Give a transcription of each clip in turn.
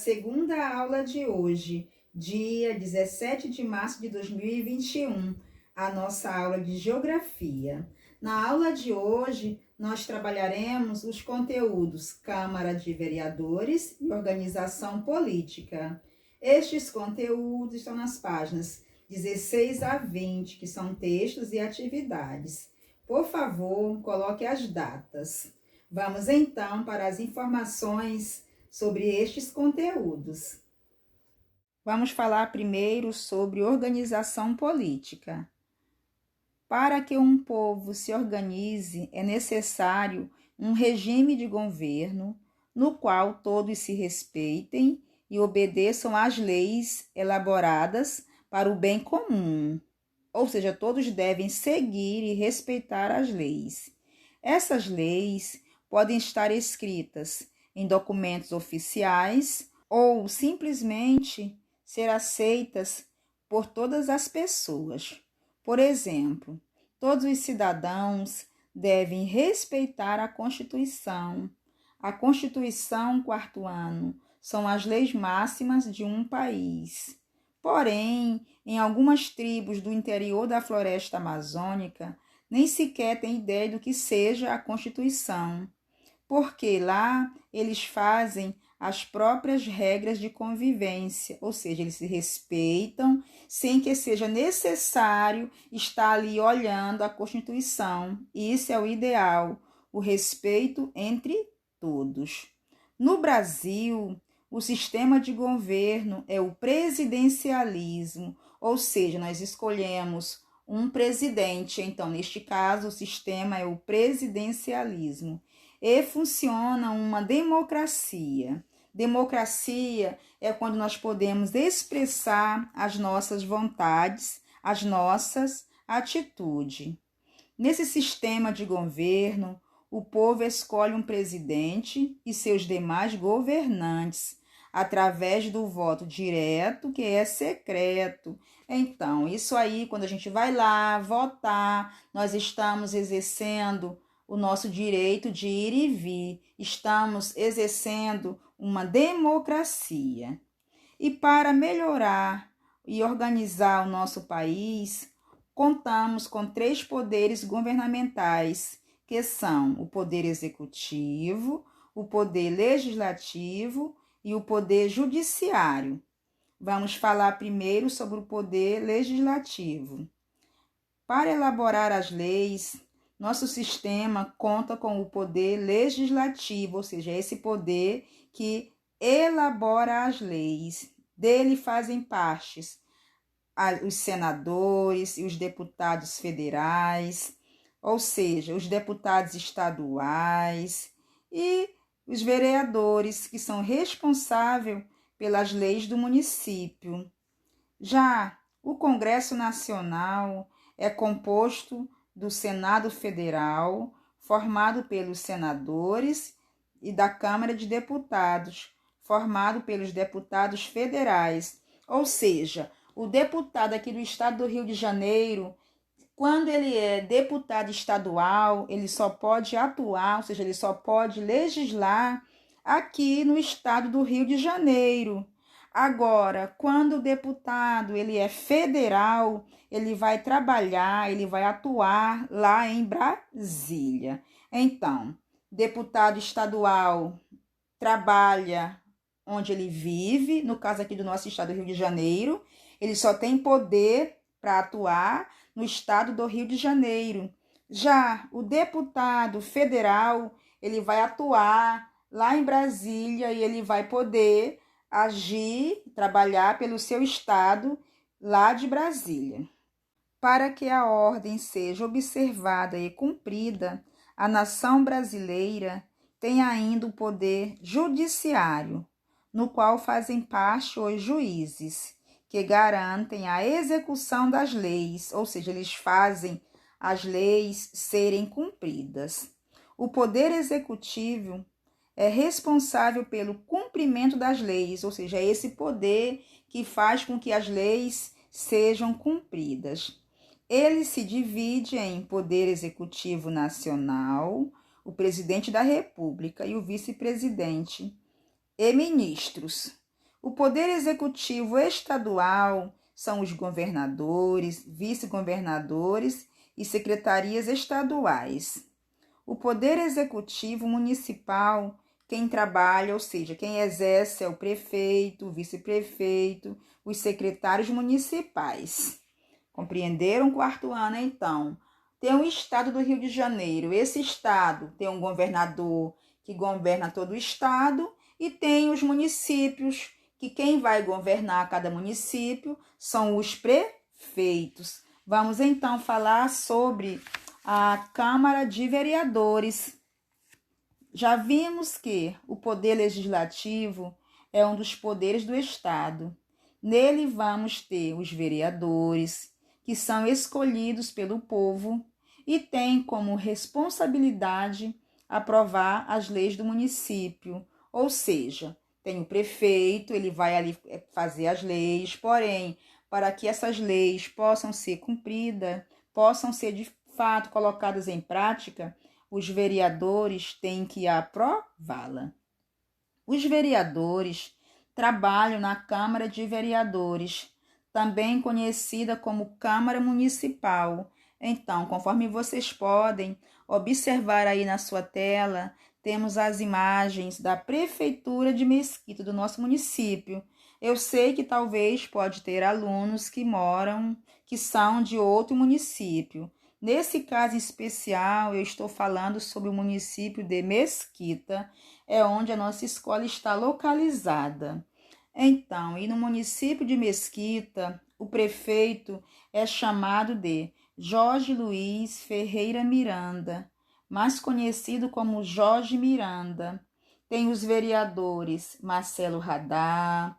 segunda aula de hoje, dia 17 de março de 2021, a nossa aula de Geografia. Na aula de hoje, nós trabalharemos os conteúdos Câmara de Vereadores e Organização Política. Estes conteúdos estão nas páginas 16 a 20, que são textos e atividades. Por favor, coloque as datas. Vamos então para as informações sobre estes conteúdos. Vamos falar primeiro sobre organização política. Para que um povo se organize, é necessário um regime de governo no qual todos se respeitem e obedeçam às leis elaboradas para o bem comum. Ou seja, todos devem seguir e respeitar as leis. Essas leis podem estar escritas em documentos oficiais ou simplesmente ser aceitas por todas as pessoas. Por exemplo, todos os cidadãos devem respeitar a Constituição. A Constituição, quarto ano, são as leis máximas de um país. Porém, em algumas tribos do interior da floresta amazônica, nem sequer têm ideia do que seja a Constituição, porque lá eles fazem as próprias regras de convivência, ou seja, eles se respeitam sem que seja necessário estar ali olhando a Constituição. Isso é o ideal, o respeito entre todos. No Brasil, o sistema de governo é o presidencialismo, ou seja, nós escolhemos um presidente. Então, neste caso, o sistema é o presidencialismo. E funciona uma democracia. Democracia é quando nós podemos expressar as nossas vontades, as nossas atitudes. Nesse sistema de governo, o povo escolhe um presidente e seus demais governantes, através do voto direto, que é secreto. Então, isso aí, quando a gente vai lá votar, nós estamos exercendo o nosso direito de ir e vir. Estamos exercendo uma democracia. E para melhorar e organizar o nosso país, contamos com 3 poderes governamentais, que são o poder executivo, o poder legislativo e o poder judiciário. Vamos falar primeiro sobre o poder legislativo. Para elaborar as leis, nosso sistema conta com o poder legislativo, ou seja, esse poder que elabora as leis. Dele fazem parte os senadores e os deputados federais, ou seja, os deputados estaduais e os vereadores, que são responsáveis pelas leis do município. Já o Congresso Nacional é composto do Senado Federal, formado pelos senadores, e da Câmara de Deputados, formado pelos deputados federais. Ou seja, o deputado aqui do estado do Rio de Janeiro, quando ele é deputado estadual, ele só pode atuar, ou seja, ele só pode legislar aqui no estado do Rio de Janeiro. Agora, quando o deputado ele é federal, ele vai trabalhar, ele vai atuar lá em Brasília. Então, deputado estadual trabalha onde ele vive, no caso aqui do nosso estado do Rio de Janeiro, ele só tem poder para atuar no estado do Rio de Janeiro. Já o deputado federal, ele vai atuar lá em Brasília e ele vai poder agir, trabalhar pelo seu estado lá de Brasília. Para que a ordem seja observada e cumprida, a nação brasileira tem ainda o poder judiciário, no qual fazem parte os juízes, que garantem a execução das leis, ou seja, eles fazem as leis serem cumpridas. O poder executivo é responsável pelo cumprimento das leis, ou seja, é esse poder que faz com que as leis sejam cumpridas. Ele se divide em poder executivo nacional, o presidente da República e o vice-presidente, e ministros. O poder executivo estadual são os governadores, vice-governadores e secretarias estaduais. O poder executivo municipal, quem trabalha, ou seja, quem exerce é o prefeito, o vice-prefeito, os secretários municipais. Compreenderam? Quarto ano, então. Tem o estado do Rio de Janeiro. Esse estado tem um governador que governa todo o estado e tem os municípios, que quem vai governar cada município são os prefeitos. Vamos então falar sobre a Câmara de Vereadores. Já vimos que o poder legislativo é um dos poderes do Estado. Nele vamos ter os vereadores, que são escolhidos pelo povo e têm como responsabilidade aprovar as leis do município. Ou seja, tem o prefeito, ele vai ali fazer as leis, porém, para que essas leis possam ser cumpridas, possam ser de fato colocadas em prática, os vereadores têm que aprová-la. Os vereadores trabalham na Câmara de Vereadores, também conhecida como Câmara Municipal. Então, conforme vocês podem observar aí na sua tela, temos as imagens da Prefeitura de Mesquita, do nosso município. Eu sei que talvez pode ter alunos que são de outro município. Nesse caso especial, eu estou falando sobre o município de Mesquita, é onde a nossa escola está localizada. Então, e no município de Mesquita, o prefeito é chamado de Jorge Luiz Ferreira Miranda, mais conhecido como Jorge Miranda. Tem os vereadores Marcelo Radar,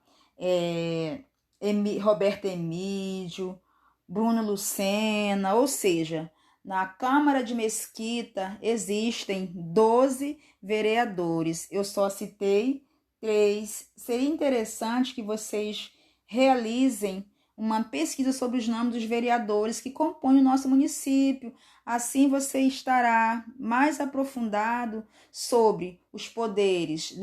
Roberto Emídio, Bruno Lucena, ou seja, na Câmara de Mesquita existem 12 vereadores. Eu só citei 3. Seria interessante que vocês realizem uma pesquisa sobre os nomes dos vereadores que compõem o nosso município. Assim você estará mais aprofundado sobre os poderes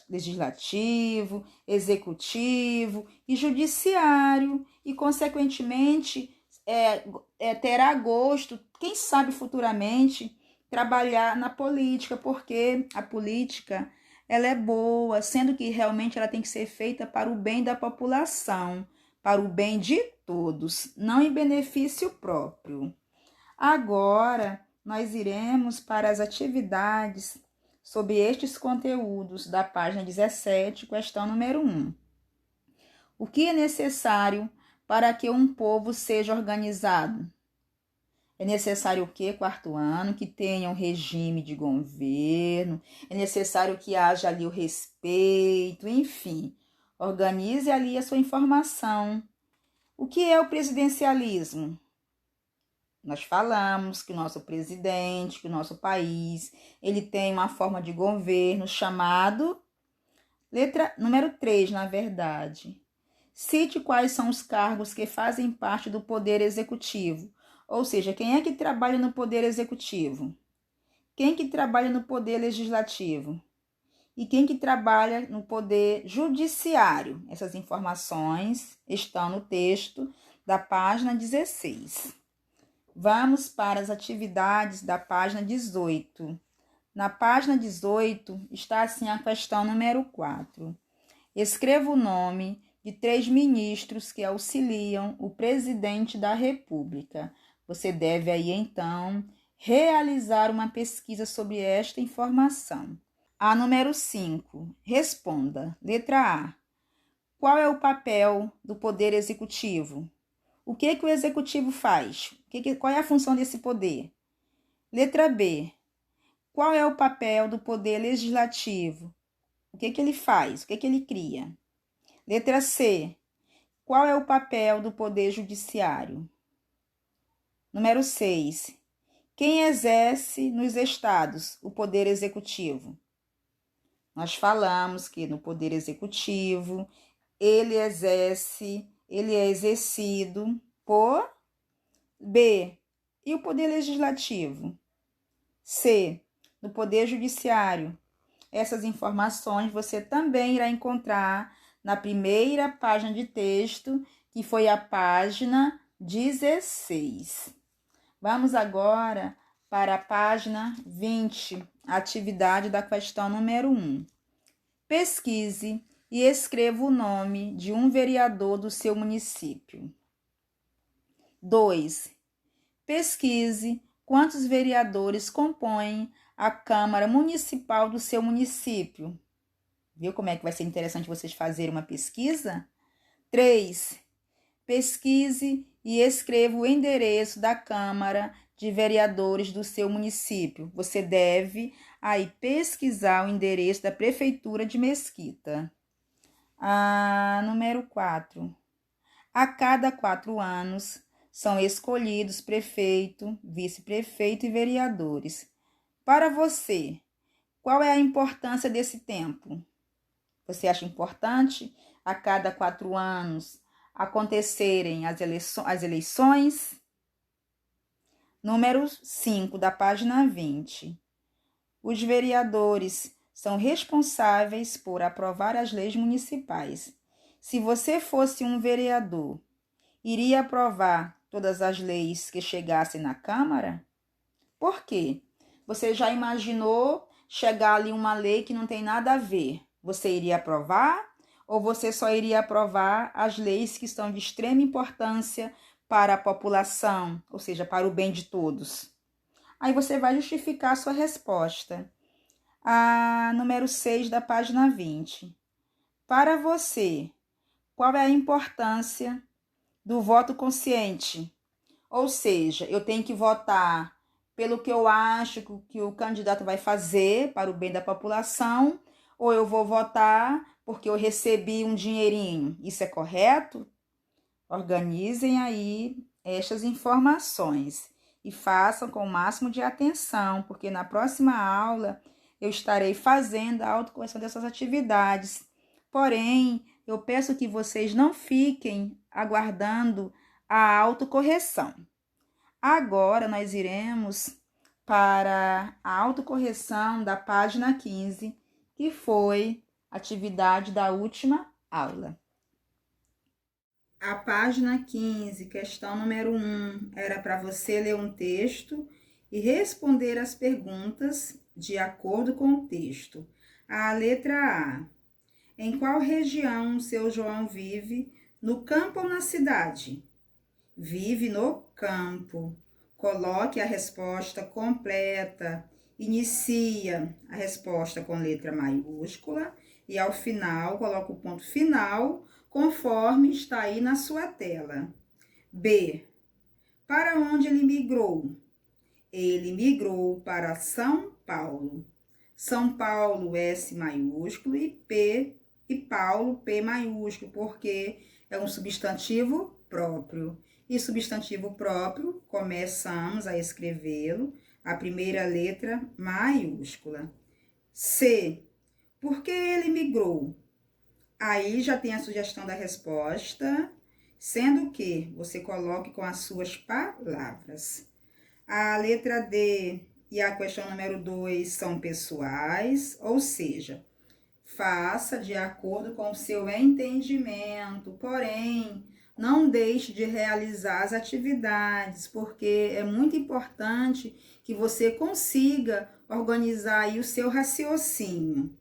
legislativo, executivo e judiciário e, consequentemente, terá gosto, quem sabe futuramente, trabalhar na política, porque a política ela é boa, sendo que realmente ela tem que ser feita para o bem da população, para o bem de todos, não em benefício próprio. Agora, nós iremos para as atividades sobre estes conteúdos da página 17, questão número 1. O que é necessário para que um povo seja organizado? É necessário o quê? Quarto ano, que tenha um regime de governo, é necessário que haja ali o respeito, enfim. Organize ali a sua informação. O que é o presidencialismo? Nós falamos que o nosso presidente, que o nosso país, ele tem uma forma de governo chamado, número 3, na verdade. Cite quais são os cargos que fazem parte do poder executivo. Ou seja, quem é que trabalha no poder executivo? Quem que trabalha no poder legislativo? E quem que trabalha no poder judiciário? Essas informações estão no texto da página 16. Vamos para as atividades da página 18. Na página 18 está assim a questão número 4. Escreva o nome de 3 ministros que auxiliam o presidente da República. Você deve aí, então, realizar uma pesquisa sobre esta informação. A número 5. Responda. Letra A. Qual é o papel do Poder Executivo? O que o Executivo faz? Qual é a função desse poder? Letra B. Qual é o papel do Poder Legislativo? O que ele faz? O que ele cria? Letra C. Qual é o papel do Poder Judiciário? Número 6. Quem exerce nos estados o Poder Executivo? Nós falamos que no Poder Executivo ele é exercido por B. E o Poder Legislativo? C. No Poder Judiciário. Essas informações você também irá encontrar na primeira página de texto, que foi a página 16. Vamos agora para a página 20, atividade da questão número 1. Pesquise e escreva o nome de um vereador do seu município. 2. Pesquise quantos vereadores compõem a Câmara Municipal do seu município. Viu como é que vai ser interessante vocês fazerem uma pesquisa? 3. Pesquise e escreva o endereço da Câmara de Vereadores do seu município. Você deve aí pesquisar o endereço da Prefeitura de Mesquita. Número 4. A cada 4 anos são escolhidos prefeito, vice-prefeito e vereadores. Para você, qual é a importância desse tempo? Você acha importante a cada 4 anos acontecerem as eleições? Número 5 da página 20. Os vereadores são responsáveis por aprovar as leis municipais. Se você fosse um vereador, iria aprovar todas as leis que chegassem na Câmara? Por quê? Você já imaginou chegar ali uma lei que não tem nada a ver? Você iria aprovar? Ou você só iria aprovar as leis que estão de extrema importância para a população, ou seja, para o bem de todos? Aí você vai justificar a sua resposta. Número 6 da página 20. Para você, qual é a importância do voto consciente? Ou seja, eu tenho que votar pelo que eu acho que o candidato vai fazer para o bem da população, ou eu vou votar porque eu recebi um dinheirinho. Isso é correto? Organizem aí estas informações e façam com o máximo de atenção, porque na próxima aula eu estarei fazendo a autocorreção dessas atividades. Porém, eu peço que vocês não fiquem aguardando a autocorreção. Agora nós iremos para a autocorreção da página 15, que foi a atividade da última aula. A página 15, questão número 1, era para você ler um texto e responder as perguntas de acordo com o texto. A letra A. Em qual região o seu João vive? No campo ou na cidade? Vive no campo. Coloque a resposta completa. Inicia a resposta com letra maiúscula e ao final coloca o ponto final, conforme está aí na sua tela. B. Para onde ele migrou? Ele migrou para São Paulo. São Paulo, S maiúsculo, e Paulo, P maiúsculo, porque é um substantivo próprio. E substantivo próprio, começamos a escrevê-lo, a primeira letra maiúscula. C. Por que ele migrou? Aí já tem a sugestão da resposta, sendo que você coloque com as suas palavras. A letra D e a questão número 2 são pessoais, ou seja, faça de acordo com o seu entendimento, porém, não deixe de realizar as atividades, porque é muito importante que você consiga organizar aí o seu raciocínio.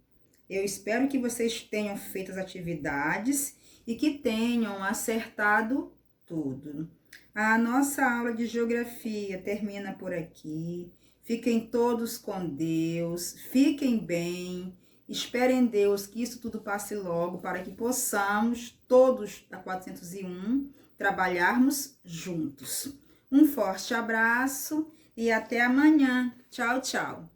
Eu espero que vocês tenham feito as atividades e que tenham acertado tudo. A nossa aula de geografia termina por aqui. Fiquem todos com Deus, fiquem bem, esperem Deus que isso tudo passe logo para que possamos, todos da 401, trabalharmos juntos. Um forte abraço e até amanhã. Tchau, tchau.